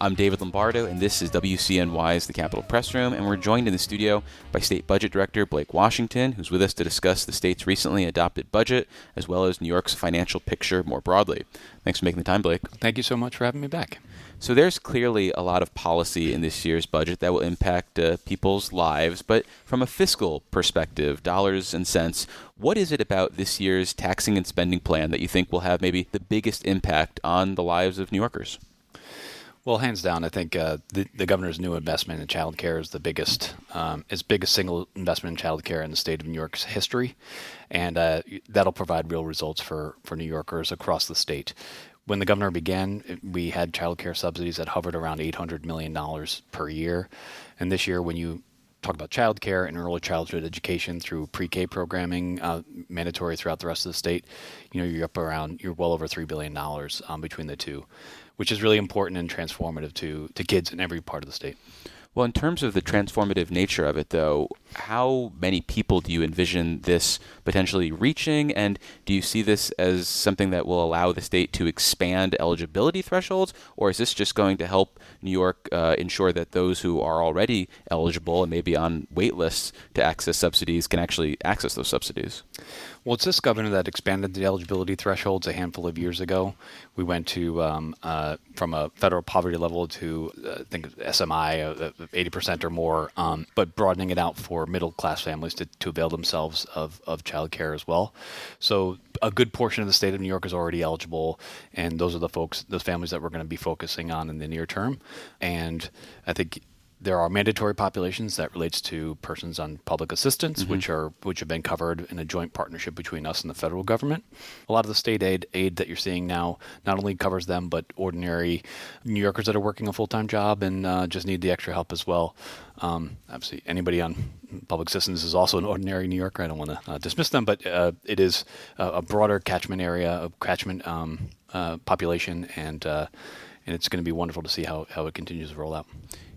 I'm David Lombardo, and this is WCNY's The Capitol Press Room, and we're joined in the studio by State Budget Director Blake Washington, who's with us to discuss the state's recently adopted budget, as well as New York's financial picture more broadly. Thanks for making the time, Blake. Thank you so much for having me back. So there's clearly a lot of policy in this year's budget that will impact people's lives, but from a fiscal perspective, dollars and cents, what is it about this year's taxing and spending plan that you think will have maybe the biggest impact on the lives of New Yorkers? Well, hands down, I think the governor's new investment in child care is the biggest single investment in child care in the state of New York's history, and that'll provide real results for New Yorkers across the state. When the governor began, we had child care subsidies that hovered around $800 million per year, and this year, when you talk about child care and early childhood education through pre-K programming, mandatory throughout the rest of the state, you're well over $3 billion between the two, which is really important and transformative to kids in every part of the state. Well, in terms of the transformative nature of it, though, how many people do you envision this potentially reaching? And do you see this as something that will allow the state to expand eligibility thresholds? Or is this just going to help New York ensure that those who are already eligible and maybe on wait lists to access subsidies can actually access those subsidies? Well, it's this governor that expanded the eligibility thresholds a handful of years ago. We went to from a federal poverty level to I think SMI of 80% or more, but broadening it out for middle-class families to avail themselves of child care as well. So a good portion of the state of New York is already eligible, and those are those families that we're going to be focusing on in the near term. And I think there are mandatory populations that relates to persons on public assistance, which have been covered in a joint partnership between us and the federal government. A lot of the state aid that you're seeing now not only covers them, but ordinary New Yorkers that are working a full-time job and just need the extra help as well. Obviously, anybody on public assistance is also an ordinary New Yorker. I don't want to dismiss them, but it is a broader catchment area, a catchment population, and it's going to be wonderful to see how it continues to roll out.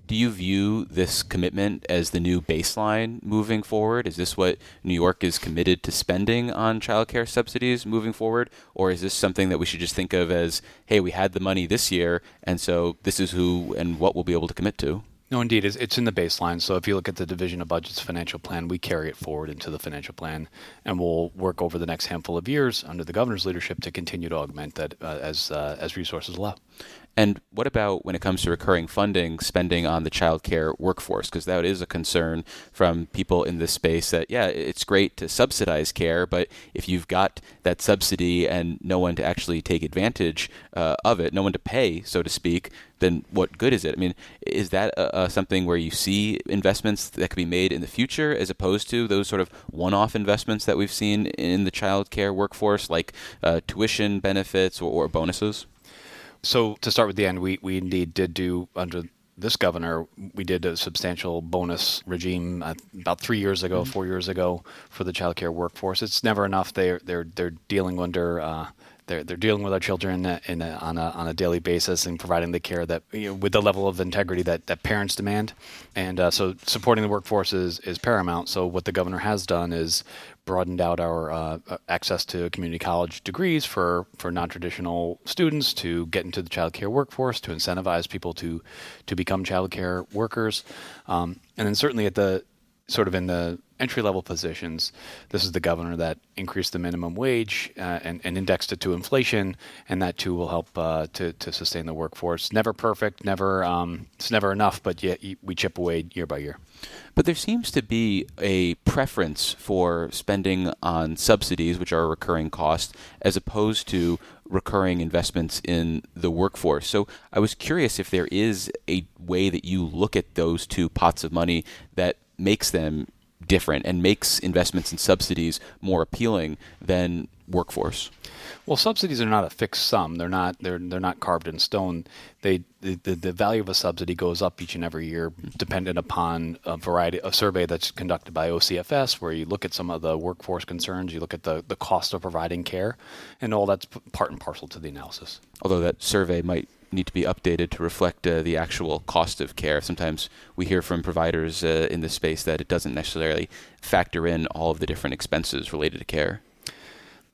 Do you view this commitment as the new baseline moving forward? Is this what New York is committed to spending on child care subsidies moving forward? Or is this something that we should just think of as, hey, we had the money this year, and so this is who and what we'll be able to commit to? No, indeed. It's in the baseline. So if you look at the Division of Budget's financial plan, we carry it forward into the financial plan, and we'll work over the next handful of years under the governor's leadership to continue to augment that as resources allow. And what about when it comes to recurring funding, spending on the child care workforce? Because that is a concern from people in this space that, yeah, it's great to subsidize care, but if you've got that subsidy and no one to actually take advantage of it, no one to pay, so to speak, then what good is it? I mean, is that something where you see investments that could be made in the future as opposed to those sort of one-off investments that we've seen in the child care workforce, like tuition benefits or bonuses? So to start with the end, we indeed did do under this governor, we did a substantial bonus regime about 3 years ago, 4 years ago for the child care workforce. It's never enough. They're dealing under they're dealing with our children on a daily basis and providing the care that with the level of integrity that parents demand. And so supporting the workforce is paramount. So what the governor has done is broadened out our access to community college degrees for non-traditional students to get into the child care workforce, to incentivize people to become child care workers. And then certainly at the sort of in the entry-level positions, this is the governor that increased the minimum wage and indexed it to inflation, and that too will help to sustain the workforce. Never perfect, it's never enough, but yet we chip away year by year. But there seems to be a preference for spending on subsidies, which are a recurring cost, as opposed to recurring investments in the workforce. So I was curious if there is a way that you look at those two pots of money that makes them different and makes investments in subsidies more appealing than workforce. Well, subsidies are not a fixed sum. They're not carved in stone. The value of a subsidy goes up each and every year, dependent upon a survey that's conducted by OCFS, where you look at some of the workforce concerns, you look at the cost of providing care, and all that's part and parcel to the analysis. Although that survey might need to be updated to reflect the actual cost of care. Sometimes we hear from providers in this space that it doesn't necessarily factor in all of the different expenses related to care.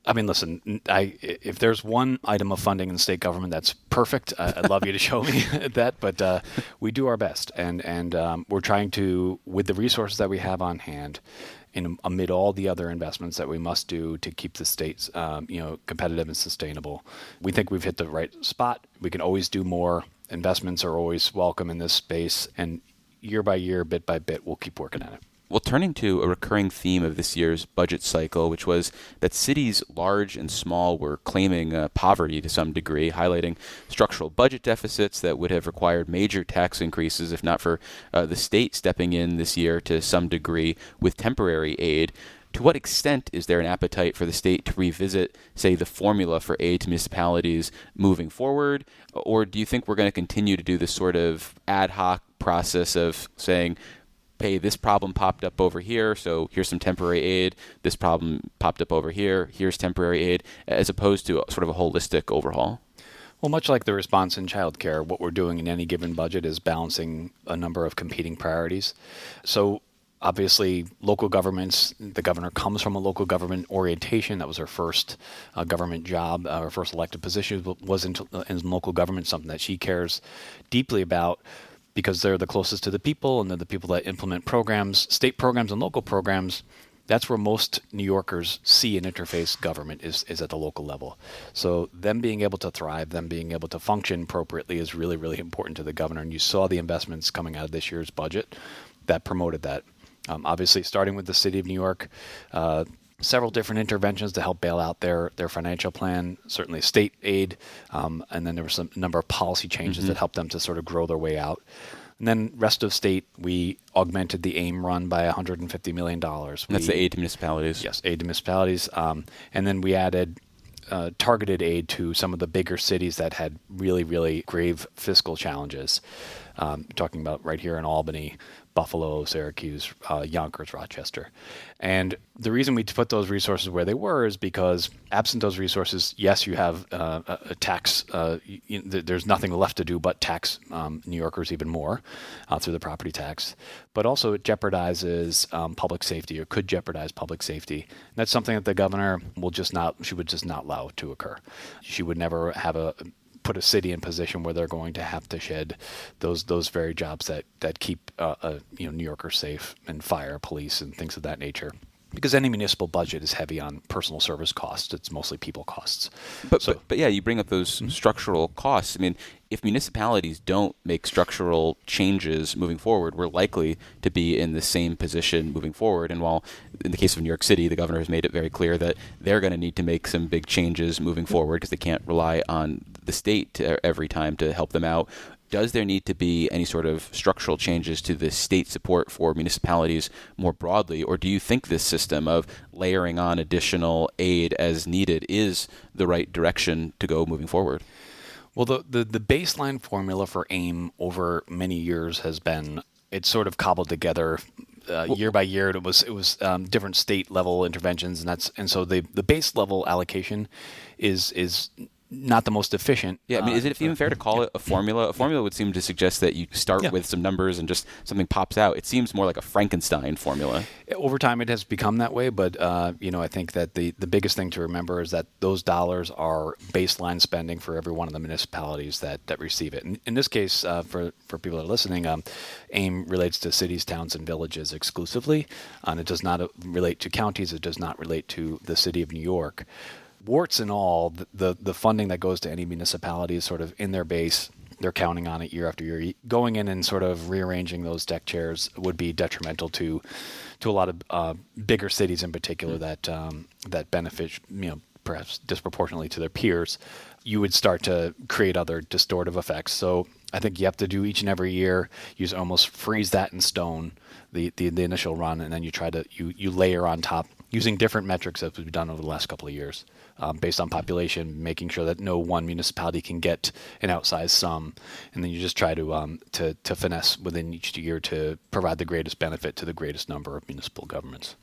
I mean, listen, if there's one item of funding in the state government that's perfect, I'd love you to show me that. But we do our best, and we're trying to, with the resources that we have on hand, amid all the other investments that we must do to keep the states, competitive and sustainable. We think we've hit the right spot. We can always do more. Investments are always welcome in this space, and year by year, bit by bit, we'll keep working at it. Well, turning to a recurring theme of this year's budget cycle, which was that cities large and small were claiming poverty to some degree, highlighting structural budget deficits that would have required major tax increases if not for the state stepping in this year to some degree with temporary aid. To what extent is there an appetite for the state to revisit, say, the formula for aid to municipalities moving forward? Or do you think we're going to continue to do this sort of ad hoc process of saying, hey, this problem popped up over here, so here's some temporary aid. This problem popped up over here, here's temporary aid, as opposed to sort of a holistic overhaul? Well, much like the response in childcare, what we're doing in any given budget is balancing a number of competing priorities. So obviously, local governments, the governor comes from a local government orientation. That was her first government job, her first elected position was in local government, something that she cares deeply about, because they're the closest to the people and they're the people that implement programs, state programs and local programs. That's where most New Yorkers see and interface government is at the local level. So them being able to thrive, them being able to function appropriately is really, really important to the governor. And you saw the investments coming out of this year's budget that promoted that. Obviously, starting with the city of New York, several different interventions to help bail out their financial plan, certainly state aid, and then there were some number of policy changes that helped them to sort of grow their way out. And then rest of state, we augmented the AIM run by $150 million. That's the aid to municipalities. Yes, aid to municipalities. And then we added targeted aid to some of the bigger cities that had really, really grave fiscal challenges. Talking about right here in Albany, Buffalo, Syracuse, Yonkers, Rochester. And the reason we put those resources where they were is because absent those resources, yes, you have a tax. There's nothing left to do but tax New Yorkers even more through the property tax. But also it jeopardizes public safety, or could jeopardize public safety. And that's something that the governor would just not allow to occur. She would never put a city in position where they're going to have to shed those very jobs that keep New Yorkers safe, and fire, police, and things of that nature. Because any municipal budget is heavy on personal service costs. It's mostly people costs. But yeah, you bring up those structural costs. I mean, if municipalities don't make structural changes moving forward, we're likely to be in the same position moving forward. And while in the case of New York City, the governor has made it very clear that they're going to need to make some big changes moving forward because they can't rely on the state every time to help them out. Does there need to be any sort of structural changes to the state support for municipalities more broadly, or do you think this system of layering on additional aid as needed is the right direction to go moving forward? Well, the baseline formula for AIM over many years has been, it's sort of cobbled together year by year. It was different state level interventions, and so the base level allocation is not the most efficient. Yeah, I mean, is it even fair to call it a formula? A formula would seem to suggest that you start with some numbers and just something pops out. It seems more like a Frankenstein formula. Over time, it has become that way, but I think that the biggest thing to remember is that those dollars are baseline spending for every one of the municipalities that receive it. In this case, for people that are listening, AIM relates to cities, towns, and villages exclusively, and it does not relate to counties. It does not relate to the city of New York. Warts and all, the funding that goes to any municipality is sort of in their base. They're counting on it year after year. Going in and sort of rearranging those deck chairs would be detrimental to a lot of bigger cities in particular that benefit, perhaps disproportionately to their peers. You would start to create other distortive effects. So I think you have to do each and every year. You almost freeze that in stone, the initial run, and then you try to you layer on top using different metrics that we've done over the last couple of years, based on population, making sure that no one municipality can get an outsized sum, and then you just try to finesse within each year to provide the greatest benefit to the greatest number of municipal governments.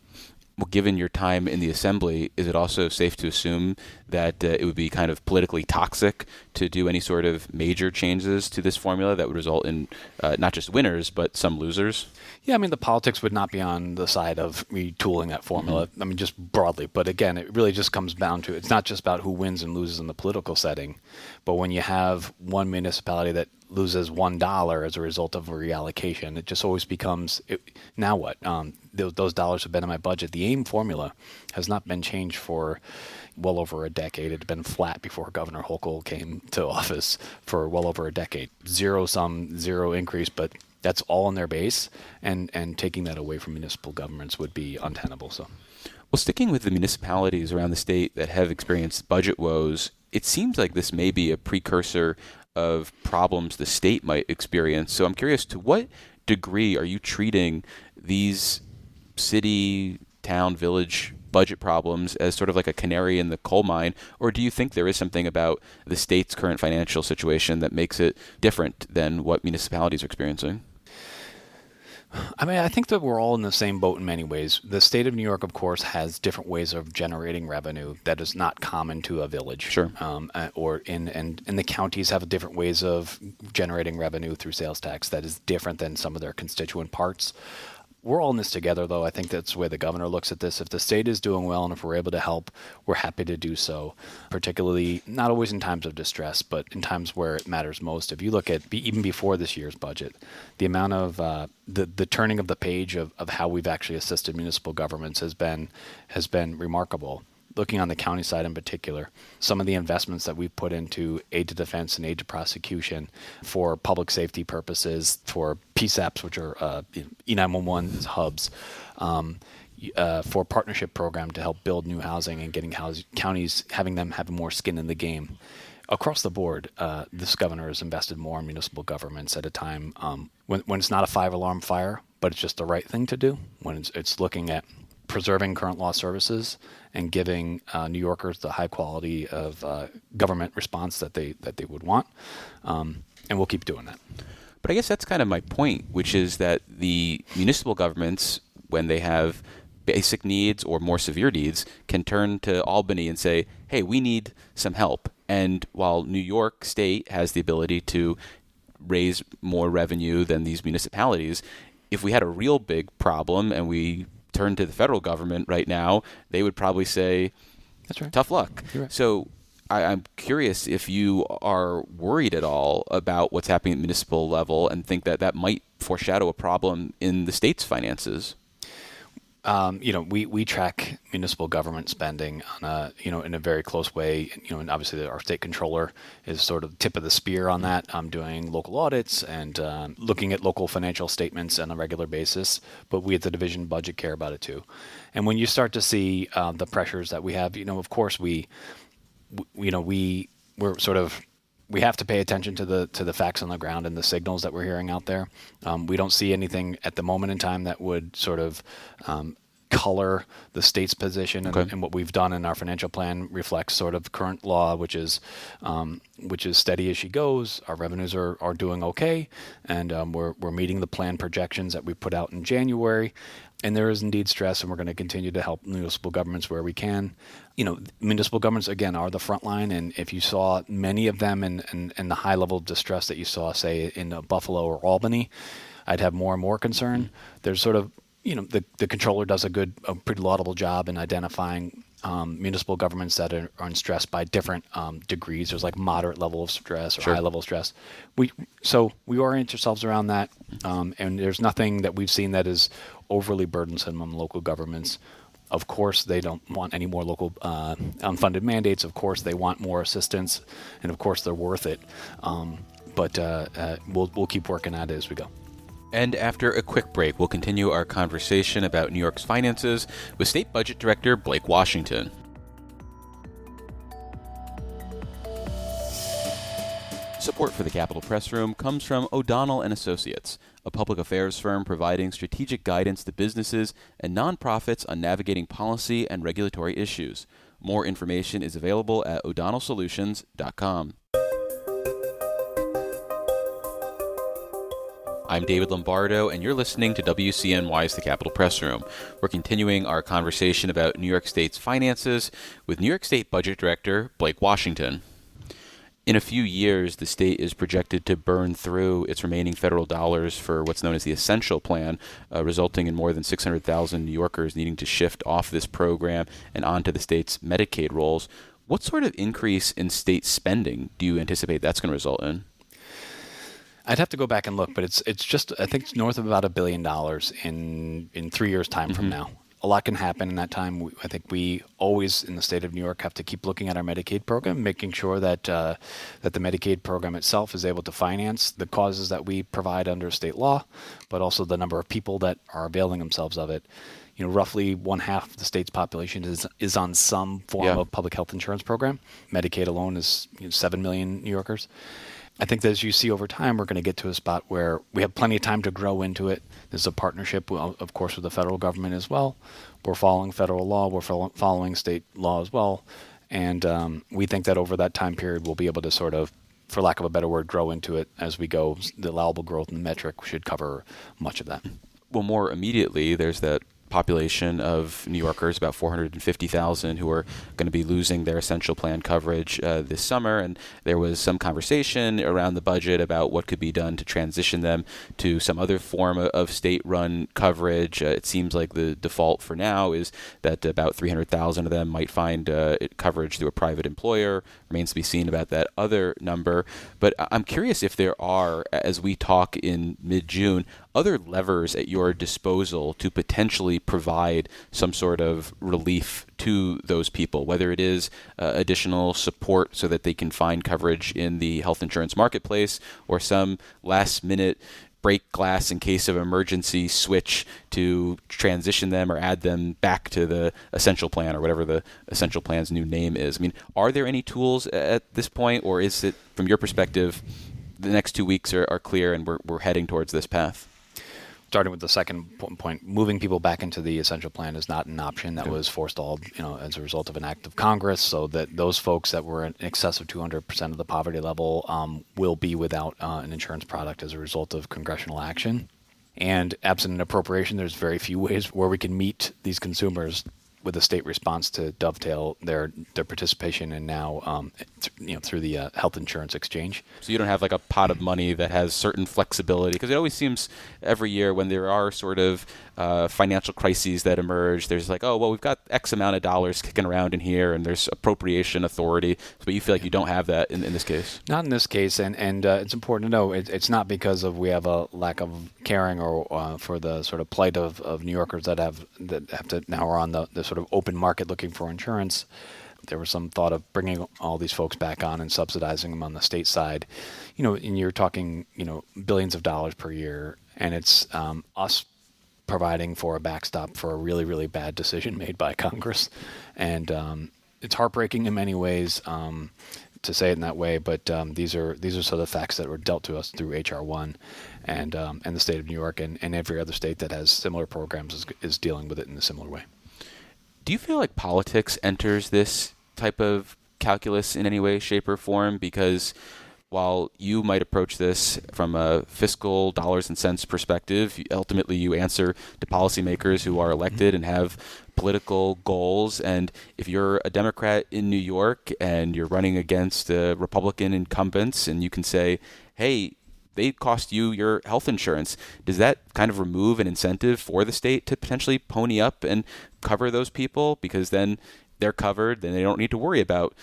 Well, given your time in the assembly, is it also safe to assume that it would be kind of politically toxic to do any sort of major changes to this formula that would result in not just winners, but some losers? Yeah, I mean, the politics would not be on the side of retooling that formula. I mean, just broadly. But again, it really just comes down to, it's not just about who wins and loses in the political setting, but when you have one municipality that loses $1 as a result of a reallocation, it just always becomes, now what? Those dollars have been in my budget. The AIM formula has not been changed for well over a decade. It had been flat before Governor Hochul came to office for well over a decade. Zero sum, zero increase, but that's all in their base, and taking that away from municipal governments would be untenable. So, well, sticking with the municipalities around the state that have experienced budget woes, it seems like this may be a precursor of problems the state might experience. So I'm curious, to what degree are you treating these city, town, village budget problems as sort of like a canary in the coal mine, or do you think there is something about the state's current financial situation that makes it different than what municipalities are experiencing? I mean, I think that we're all in the same boat in many ways. The state of New York, of course, has different ways of generating revenue that is not common to a village. Sure. And the counties have different ways of generating revenue through sales tax that is different than some of their constituent parts. We're all in this together, though. I think that's the way the governor looks at this. If the state is doing well and if we're able to help, we're happy to do so, particularly not always in times of distress, but in times where it matters most. If you look at even before this year's budget, the amount of the turning of the page of how we've actually assisted municipal governments has been remarkable. Looking on the county side in particular, some of the investments that we've put into aid to defense and aid to prosecution for public safety purposes, for PSAPs, which are E911 hubs, for partnership program to help build new housing and getting counties, having them have more skin in the game. Across the board, this governor has invested more in municipal governments at a time when it's not a 5-alarm fire, but it's just the right thing to do, when it's looking at preserving current law services and giving New Yorkers the high quality of government response that they would want, and we'll keep doing that. But I guess that's kind of my point, which is that the municipal governments, when they have basic needs or more severe needs, can turn to Albany and say, hey, we need some help. And while New York State has the ability to raise more revenue than these municipalities, if we had a real big problem and we turn to the federal government right now, they would probably say, "That's right, tough luck." You're right. So I'm curious if you are worried at all about what's happening at municipal level and think that that might foreshadow a problem in the state's finances. We track municipal government spending on in a very close way. And obviously our state controller is sort of the tip of the spear on that. I'm doing local audits and looking at local financial statements on a regular basis. But we at the division budget care about it too. And when you start to see the pressures that we have, of course we have to pay attention to the facts on the ground and the signals that we're hearing out there. We don't see anything at the moment in time that would sort of color the state's position, and what we've done in our financial plan reflects sort of current law, which is steady as she goes. Our revenues are doing okay, and we're meeting the plan projections that we put out in January. And there is indeed stress, and we're going to continue to help municipal governments where we can. Municipal governments, again, are the front line. And if you saw many of them in the high level of distress that you saw, say, in Buffalo or Albany, I'd have more and more concern. There's sort of, the controller does a pretty laudable job in identifying municipal governments that are in stress by different degrees. There's like moderate level of stress or high level of stress. We orient ourselves around that, and there's nothing that we've seen that is overly burdensome on local governments. Of course, they don't want any more local unfunded mandates. Of course, they want more assistance, and of course, they're worth it. But we'll keep working at it as we go. And after a quick break, we'll continue our conversation about New York's finances with State Budget Director Blake Washington. Support for the Capitol Press Room comes from O'Donnell & Associates, a public affairs firm providing strategic guidance to businesses and nonprofits on navigating policy and regulatory issues. More information is available at o'donnellsolutions.com. I'm David Lombardo, and you're listening to WCNY's The Capitol Press Room. We're continuing our conversation about New York State's finances with New York State Budget Director Blake Washington. In a few years, the state is projected to burn through its remaining federal dollars for what's known as the Essential Plan, resulting in more than 600,000 New Yorkers needing to shift off this program and onto the state's Medicaid rolls. What sort of increase in state spending do you anticipate that's going to result in? I'd have to go back and look, but it's just, I think it's north of about $1 billion in 3 years' time from now. A lot can happen in that time. I think we always, in the state of New York, have to keep looking at our Medicaid program, making sure that that the Medicaid program itself is able to finance the causes that we provide under state law, but also the number of people that are availing themselves of it. You know, roughly 1/2 of the state's population is on some form of public health insurance program. Medicaid alone is 7 million New Yorkers. I think that as you see over time, we're going to get to a spot where we have plenty of time to grow into it. There's a partnership, of course, with the federal government as well. We're following federal law. We're following state law as well. And we think that over that time period, we'll be able to sort of, for lack of a better word, grow into it as we go. The allowable growth in the metric should cover much of that. Well, more immediately, there's that population of New Yorkers, about 450,000, who are going to be losing their Essential Plan coverage this summer. And there was some conversation around the budget about what could be done to transition them to some other form of state-run coverage. It seems like the default for now is that about 300,000 of them might find coverage through a private employer. Remains to be seen about that other number. But I'm curious if there are, as we talk in mid-June, other levers at your disposal to potentially provide some sort of relief to those people, whether it is additional support so that they can find coverage in the health insurance marketplace, or some last-minute break glass in case of emergency switch to transition them or add them back to the Essential Plan or whatever the Essential Plan's new name is. I mean, are there any tools at this point, or is it, from your perspective, the next 2 weeks are clear and we're heading towards this path? Starting with the second point, moving people back into the Essential Plan is not an option. That was forestalled, as a result of an act of Congress, so that those folks that were in excess of 200% of the poverty level will be without an insurance product as a result of congressional action. And absent an appropriation, there's very few ways where we can meet these consumers with a state response to dovetail their participation in now, through the health insurance exchange. So you don't have like a pot of money that has certain flexibility, because it always seems every year when there are sort of financial crises that emerge, there's like, oh, well, we've got X amount of dollars kicking around in here, and there's appropriation authority. But you feel like you don't have that in this case? Not in this case, and it's important to know it's not because of we have a lack of caring or for the sort of plight of New Yorkers that have to now are on the sort of open market looking for insurance. There was some thought of bringing all these folks back on and subsidizing them on the state side. And you're talking, billions of dollars per year, and it's us providing for a backstop for a really, really bad decision made by Congress. And it's heartbreaking in many ways to say it in that way, but these are sort of the facts that were dealt to us through H.R. 1 and the state of New York and every other state that has similar programs is dealing with it in a similar way. Do you feel like politics enters this type of calculus in any way, shape, or form? Because while you might approach this from a fiscal dollars and cents perspective, ultimately you answer to policymakers who are elected and have political goals. And if you're a Democrat in New York and you're running against Republican incumbents, and you can say, hey, they cost you your health insurance, does that kind of remove an incentive for the state to potentially pony up and cover those people? Because then they're covered, then they don't need to worry about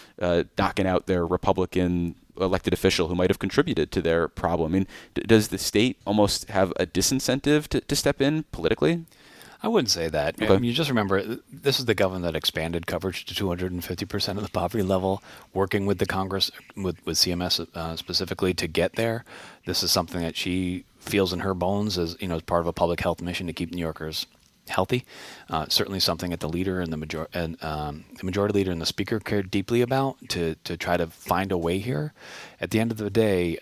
knocking out their Republican elected official who might have contributed to their problem. I mean, does the state almost have a disincentive to step in politically? I wouldn't say that. Okay. I mean, you just remember, this is the government that expanded coverage to 250% of the poverty level, working with the Congress, with CMS specifically to get there. This is something that she feels in her bones as part of a public health mission to keep New Yorkers healthy. Certainly something that the leader and the majority leader and the speaker cared deeply about to try to find a way here. At the end of the day,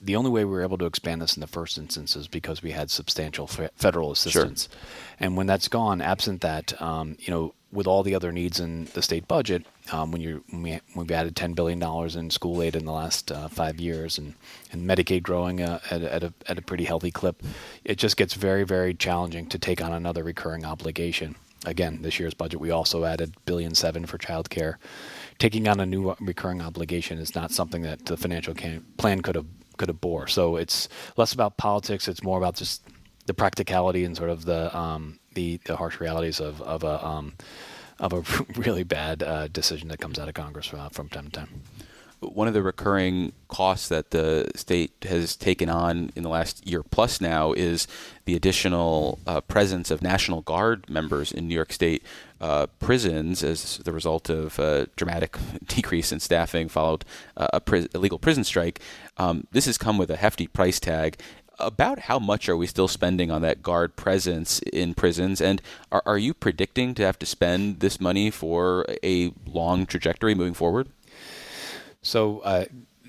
the only way we were able to expand this in the first instance is because we had substantial federal assistance. Sure. And when that's gone, absent that, with all the other needs in the state budget, we've added $10 billion in school aid in the last 5 years, and Medicaid growing at a pretty healthy clip, it just gets very, very challenging to take on another recurring obligation. Again, this year's budget, we also added $1.7 billion for childcare. Taking on a new recurring obligation is not something that the financial plan could have bore. So it's less about politics; it's more about just the practicality and sort of the harsh realities of a really bad decision that comes out of Congress from time to time. One of the recurring costs that the state has taken on in the last year plus now is the additional presence of National Guard members in New York State prisons as the result of a dramatic decrease in staffing followed a illegal prison strike. This has come with a hefty price tag. About how much are we still spending on that Guard presence in prisons? And are you predicting to have to spend this money for a long trajectory moving forward? So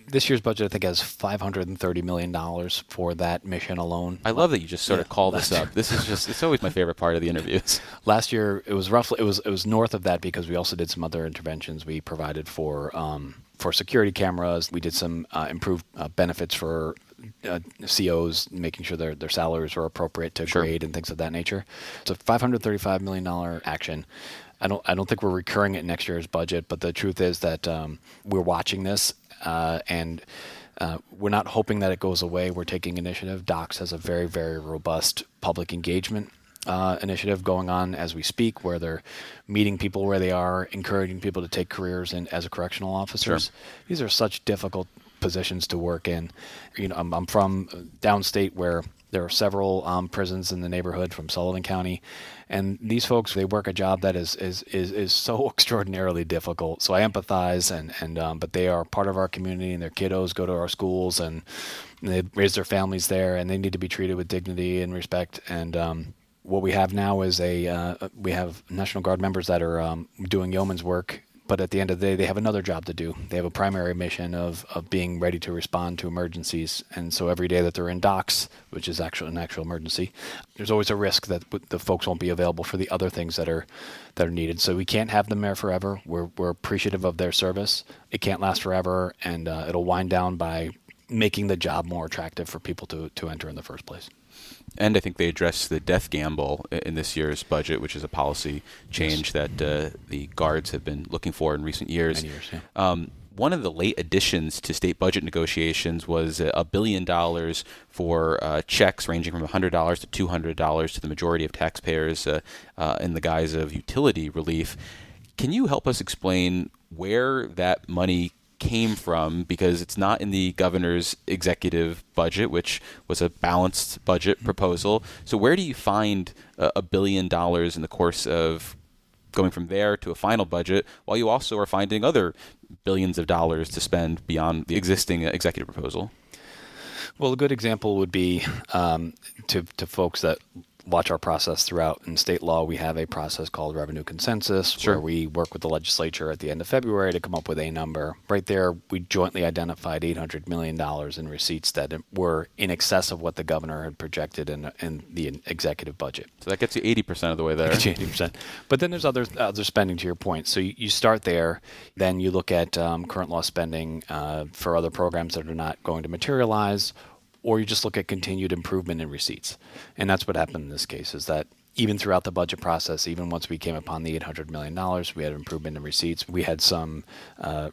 this year's budget, I think, has $530 million for that mission alone. I love that you just sort of call this up. This is just—it's always my favorite part of the interviews. Last year, it was north of that because we also did some other interventions. We provided for security cameras. We did some improved benefits for COs, making sure their salaries were appropriate to grade and things of that nature. It's a $535 million action. I don't think we're recurring it in next year's budget, but the truth is that we're watching this and we're not hoping that it goes away. We're taking initiative. DOCS has a very, very robust public engagement initiative going on as we speak, where they're meeting people where they are, encouraging people to take careers as a correctional officers. Sure. These are such difficult positions to work in. I'm from downstate where there are several prisons in the neighborhood from Sullivan County, and these folks, they work a job that is so extraordinarily difficult. So I empathize, but they are part of our community, and their kiddos go to our schools, and they raise their families there, and they need to be treated with dignity and respect. And what we have now is we have National Guard members that are doing yeoman's work. But at the end of the day, they have another job to do. They have a primary mission of being ready to respond to emergencies. And so every day that they're in DOCS, which is an actual emergency, there's always a risk that the folks won't be available for the other things that are needed. So we can't have them there forever. We're appreciative of their service. It can't last forever, and it'll wind down by making the job more attractive for people to enter in the first place. And I think they address the death gamble in this year's budget, which is a policy change that the Guards have been looking for in recent years. Many years, yeah. One of the late additions to state budget negotiations was $1 billion for checks ranging from $100 to $200 to the majority of taxpayers in the guise of utility relief. Can you help us explain where that money came from, because it's not in the governor's executive budget, which was a balanced budget proposal. So where do you find $1 billion in the course of going from there to a final budget, while you also are finding other billions of dollars to spend beyond the existing executive proposal? Well, a good example would be to folks that watch our process throughout. In state law, we have a process called revenue consensus, where we work with the legislature at the end of February to come up with a number. Right there, we jointly identified $800 million in receipts that were in excess of what the governor had projected in the executive budget. So that gets you 80% of the way there. 80%. But then there's other spending, to your point. So you start there, then you look at current law spending for other programs that are not going to materialize, or you just look at continued improvement in receipts. And that's what happened in this case, is that even throughout the budget process, even once we came upon the $800 million, we had improvement in receipts. We had some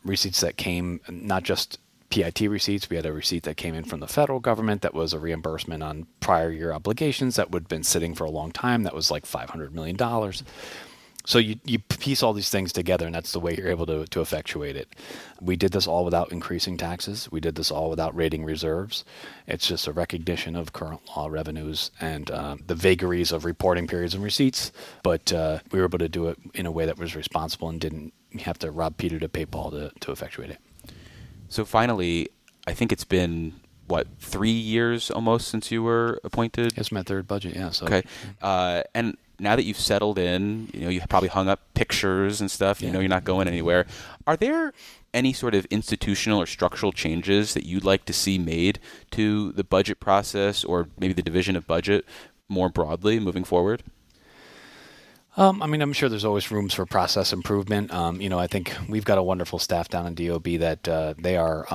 receipts that came, not just PIT receipts, we had a receipt that came in from the federal government that was a reimbursement on prior year obligations that would have been sitting for a long time. That was like $500 million. So you piece all these things together, and that's the way you're able to effectuate it. We did this all without increasing taxes. We did this all without raiding reserves. It's just a recognition of current law revenues and the vagaries of reporting periods and receipts. But we were able to do it in a way that was responsible and didn't have to rob Peter to pay Paul to effectuate it. So finally, I think it's been 3 years almost since you were appointed? It's my third budget, yeah. So. Okay. And now that you've settled in, you probably hung up pictures and stuff, you're not going anywhere. Are there any sort of institutional or structural changes that you'd like to see made to the budget process, or maybe the division of budget more broadly moving forward? I mean, I'm sure there's always rooms for process improvement. I think we've got a wonderful staff down in DOB that they are.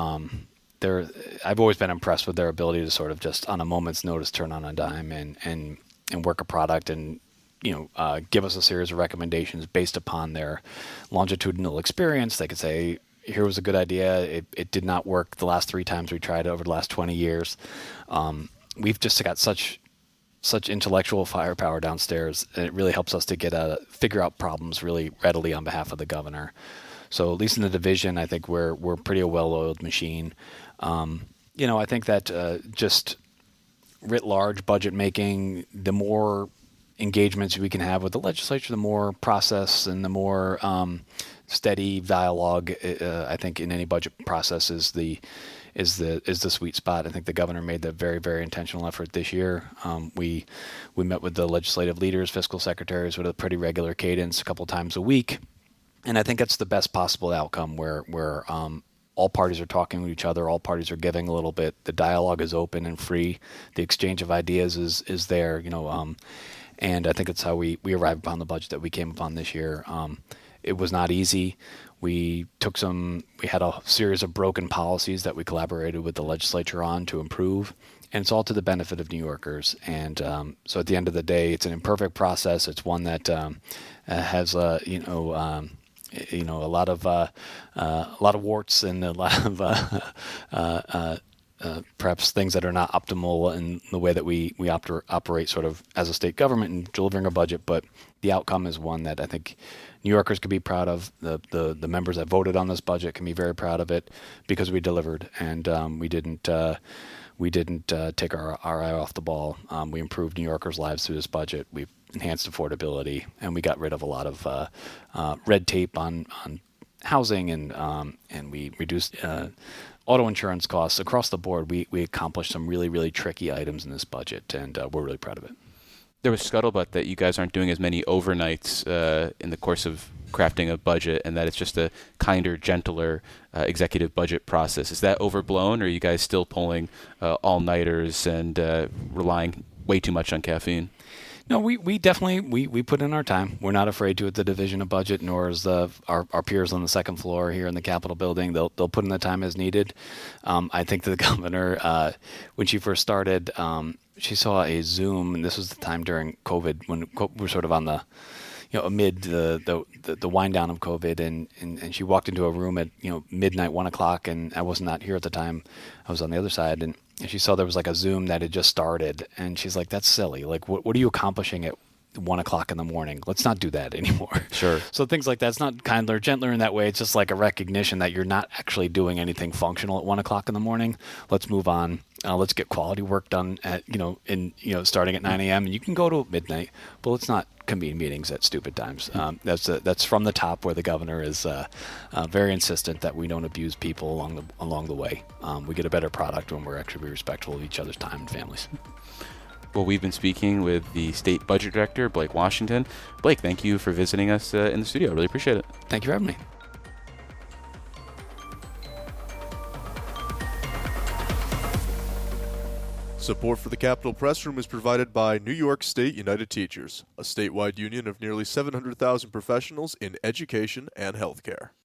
I've always been impressed with their ability to sort of just on a moment's notice turn on a dime and work a product and give us a series of recommendations based upon their longitudinal experience. They could say, here was a good idea. It did not work the last 3 times we tried it over the last 20 years. We've just got such intellectual firepower downstairs, and it really helps us to figure out problems really readily on behalf of the governor. So at least in the division, I think we're pretty a well-oiled machine. I think that just writ large budget making, the more engagements we can have with the legislature, the more process and the more steady dialogue. I think in any budget process is the sweet spot. I think the governor made the very, very intentional effort this year. We met with the legislative leaders, fiscal secretaries with a pretty regular cadence, a couple times a week, and I think that's the best possible outcome where all parties are talking with each other, all parties are giving a little bit. The dialogue is open and free. The exchange of ideas is there. And I think that's how we arrived upon the budget that we came upon this year. It was not easy. We had a series of broken policies that we collaborated with the legislature on to improve, and it's all to the benefit of New Yorkers. And so at the end of the day, it's an imperfect process. It's one that has a lot of warts and a lot of perhaps things that are not optimal in the way that we operate sort of as a state government in delivering a budget, but the outcome is one that I think New Yorkers can be proud of. The members that voted on this budget can be very proud of it because we delivered, and we didn't take our eye off the ball. We improved New Yorkers' lives through this budget. We enhanced affordability, and we got rid of a lot of red tape on housing, and we reduced auto insurance costs across the board. We accomplished some really, really tricky items in this budget, and we're really proud of it. There was scuttlebutt that you guys aren't doing as many overnights in the course of crafting a budget, and that it's just a kinder, gentler executive budget process. Is that overblown, or are you guys still pulling all-nighters and relying way too much on caffeine? No, we definitely we put in our time. We're not afraid to at the Division of Budget, nor is our peers on the second floor here in the Capitol building. They'll put in the time as needed. I think that the governor, when she first started, she saw a Zoom, and this was the time during COVID when we're sort of on the amid the wind down of COVID, and she walked into a room at midnight, 1 o'clock, and I was not here at the time. I was on the other side, and she saw there was like a Zoom that had just started, and she's like, "That's silly. Like, what are you accomplishing at 1 o'clock in the morning? Let's not do that anymore." Sure. So things like that's not kinder, gentler in that way. It's just like a recognition that you're not actually doing anything functional at 1 o'clock in the morning. Let's move on. Let's get quality work done at starting at 9 a.m. and you can go to midnight, but let's not convene meetings at stupid times. That's from the top, where the governor is very insistent that we don't abuse people along the way. We get a better product when we're actually respectful of each other's time and families. Well, we've been speaking with the State Budget Director, Blake Washington. Blake, thank you for visiting us in the studio. Really appreciate it. Thank you for having me. Support for the Capitol Press Room is provided by New York State United Teachers, a statewide union of nearly 700,000 professionals in education and healthcare.